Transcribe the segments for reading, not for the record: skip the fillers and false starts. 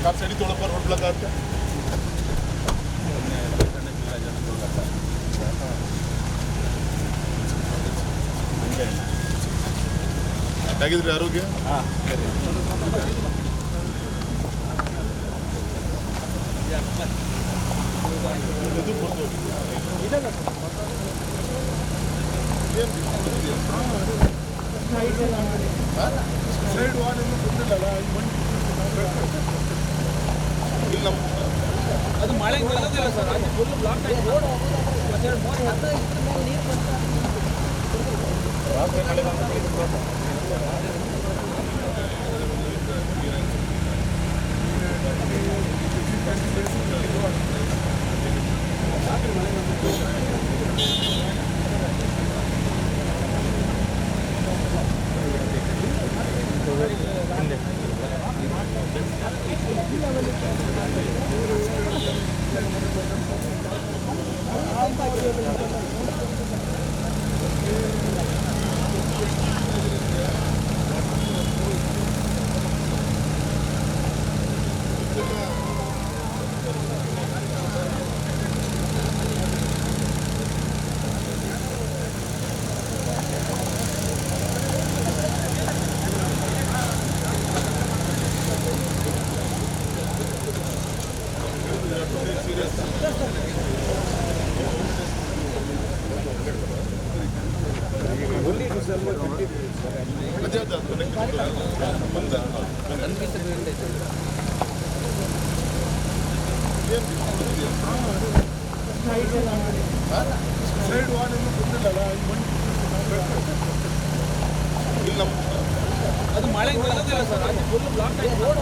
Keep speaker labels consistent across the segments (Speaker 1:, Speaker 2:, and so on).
Speaker 1: Car side थोड़ा पर road लगा के ಹೇಗಿದ್ರಿ ಆರೋಗ್ಯ?
Speaker 2: ಅದು ಮಳೆ ಬರೋದಿಲ್ಲ ಸರ್, ಅದು ಫುಲ್ ಬ್ಲಾಕ್ ಆಗಿ ರೋಡ್ ಅದು ಮಳೆ ಬರೋದಿಲ್ಲ ಸರ್, ಅದು ಫುಲ್ ಬ್ಲಾಕ್ ಆಗಿ ರೋಡ್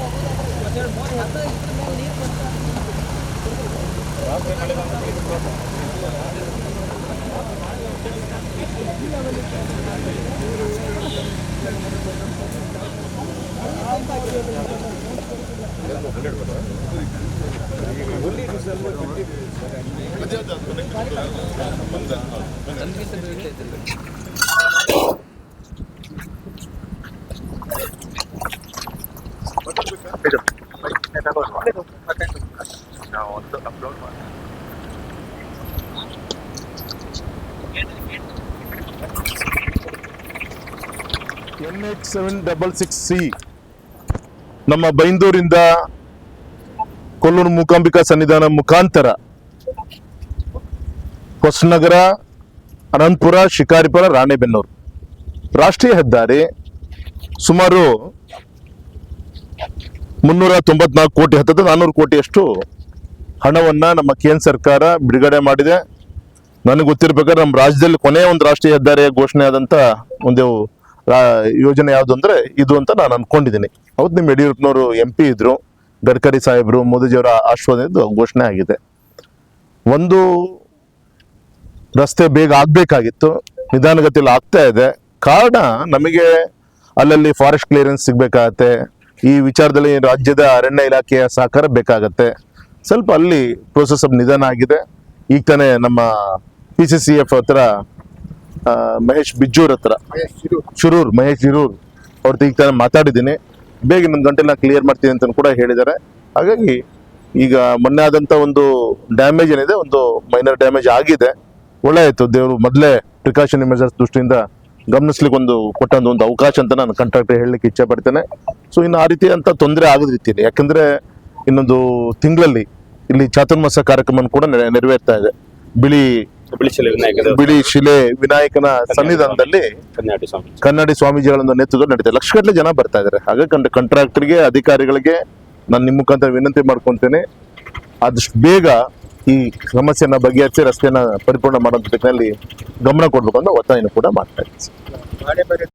Speaker 1: NH766C ನಮ್ಮ ಬೈಂದೂರಿಂದ ಕೊಲ್ಲೂರು ಮೂಕಾಂಬಿಕಾ ಸನ್ನಿಧಾನ ಮುಖಾಂತರ ಹೊಸನಗರ, ಅನಂತಪುರ, ಶಿಕಾರಿಪುರ, ರಾಣೆಬೆನ್ನೂರು ರಾಷ್ಟ್ರೀಯ ಹೆದ್ದಾರಿ ಸುಮಾರು 394 ಕೋಟಿ, ಹತ್ತದ 400 ಕೋಟಿಯಷ್ಟು ಹಣವನ್ನ ನಮ್ಮ ಕೇಂದ್ರ ಸರ್ಕಾರ ಬಿಡುಗಡೆ ಮಾಡಿದೆ. ನನಗೆ ಗೊತ್ತಿರ್ಬೇಕಾದ್ರೆ ನಮ್ಮ ರಾಜ್ಯದಲ್ಲಿ ಕೊನೆಯ ಒಂದು ರಾಷ್ಟ್ರೀಯ ಹೆದ್ದಾರಿಯ ಘೋಷಣೆ ಆದಂತ ಒಂದು ಯೋಜನೆ ಯಾವುದು ಅಂದ್ರೆ ಇದು ಅಂತ ನಾನು ಅನ್ಕೊಂಡಿದ್ದೀನಿ. ಅವತ್ತು ನಿಮ್ಮ ಯಡಿಯೂರಪ್ಪನವರು MP ಇದ್ರು, ಗಡ್ಕರಿ ಸಾಹೇಬ್ರು, ಮೋದಿಜಿಯವರ ಆಶ್ವಾಸನೆ ಘೋಷಣೆ ಆಗಿದೆ. ಒಂದು ರಸ್ತೆ ಬೇಗ ಆಗ್ಬೇಕಾಗಿತ್ತು, ನಿಧಾನಗತಿಯಲ್ಲಿ ಆಗ್ತಾ ಇದೆ. ಕಾರಣ ನಮಗೆ ಅಲ್ಲಲ್ಲಿ ಫಾರೆಸ್ಟ್ ಕ್ಲಿಯರೆನ್ಸ್ ಸಿಗ್ಬೇಕಾಗತ್ತೆ. ಈ ವಿಚಾರದಲ್ಲಿ ರಾಜ್ಯದ ಅರಣ್ಯ ಇಲಾಖೆಯ ಸಹಕಾರ ಬೇಕಾಗತ್ತೆ. ಸ್ವಲ್ಪ ಅಲ್ಲಿ ಪ್ರೋಸೆಸ್ ನಿಧಾನ ಆಗಿದೆ. ಈಗ ತಾನೇ ನಮ್ಮ PCCF ಹತ್ರ ಮಹೇಶ್ ಬಿಜ್ಜೂರ್ ಹತ್ರ ಮಹೇಶ್ ಶಿರೂರ್ ಅವ್ರ ಈಗ ತಾನೇ ಮಾತಾಡಿದ್ದೀನಿ. ಬೇಗ ಇನ್ನೊಂದು ಗಂಟೆಲ್ಲ ಕ್ಲಿಯರ್ ಮಾಡ್ತೀನಿ ಅಂತ ಕೂಡ ಹೇಳಿದ್ದಾರೆ. ಹಾಗಾಗಿ ಈಗ ಮೊನ್ನೆ ಆದಂತ ಒಂದು ಡ್ಯಾಮೇಜ್ ಏನಿದೆ, ಒಂದು ಮೈನರ್ ಡ್ಯಾಮೇಜ್ ಆಗಿದೆ. ಒಳ್ಳೆ ಆಯ್ತು, ದೇವರು ಮೊದಲೇ ಪ್ರಿಕಾಷನ್ ಮೆಜರ್ಸ್ ದೃಷ್ಟಿಯಿಂದ ಗಮನಿಸ್ಲಿಕ್ಕೆ ಕೊಟ್ಟಂತ ಒಂದು ಅವಕಾಶ ಅಂತ ನಾನು ಕಾಂಟ್ರಾಕ್ಟರ್ ಹೇಳಲಿಕ್ಕೆ ಇಚ್ಛೆ ಪಡ್ತೇನೆ. ಸೊ ಇನ್ನು ಆ ರೀತಿ ಅಂತ ತೊಂದರೆ ಆಗದ ರೀತಿಯಲ್ಲಿ, ಯಾಕಂದ್ರೆ ಇನ್ನೊಂದು ತಿಂಗಳಲ್ಲಿ ಇಲ್ಲಿ ಚಾತುರ್ಮಾಸ ಕಾರ್ಯಕ್ರಮ ಕೂಡ ನೆರವೇರ್ತಾ ಇದೆ. ಬಿಳಿ ಶಿಲೆ ವಿನಾಯಕನ ಸನ್ನಿಧಾನದಲ್ಲಿ ಕನ್ನಡಿ ಸ್ವಾಮೀಜಿಗಳ ನೇತೃತ್ವ ನಡೀತಾ ಇದೆ. ಲಕ್ಷಗಟ್ಟಲೆ ಜನ ಬರ್ತಾ ಇದ್ದಾರೆ. ಹಾಗೆ ಕಾಂಟ್ರಾಕ್ಟರ್ಗೆ, ಅಧಿಕಾರಿಗಳಿಗೆ ನಾನು ನಿಮ್ಮ ಮುಖಾಂತರ ವಿನಂತಿ ಮಾಡ್ಕೊತೇನೆ, ಆದಷ್ಟು ಬೇಗ ಈ ಸಮಸ್ಯೆನ ಬಗೆಹರಿಸಿ ರಸ್ತೆನ ಪರಿಪೂರ್ಣ ಮಾಡುವಂಥ ನಿಟ್ಟಿನಲ್ಲಿ ಗಮನ ಕೊಡಬೇಕು ಅಂತ ಒತ್ತಾಯನ ಕೂಡ ಮಾಡ್ತಾ ಇದ್ದೀನಿ.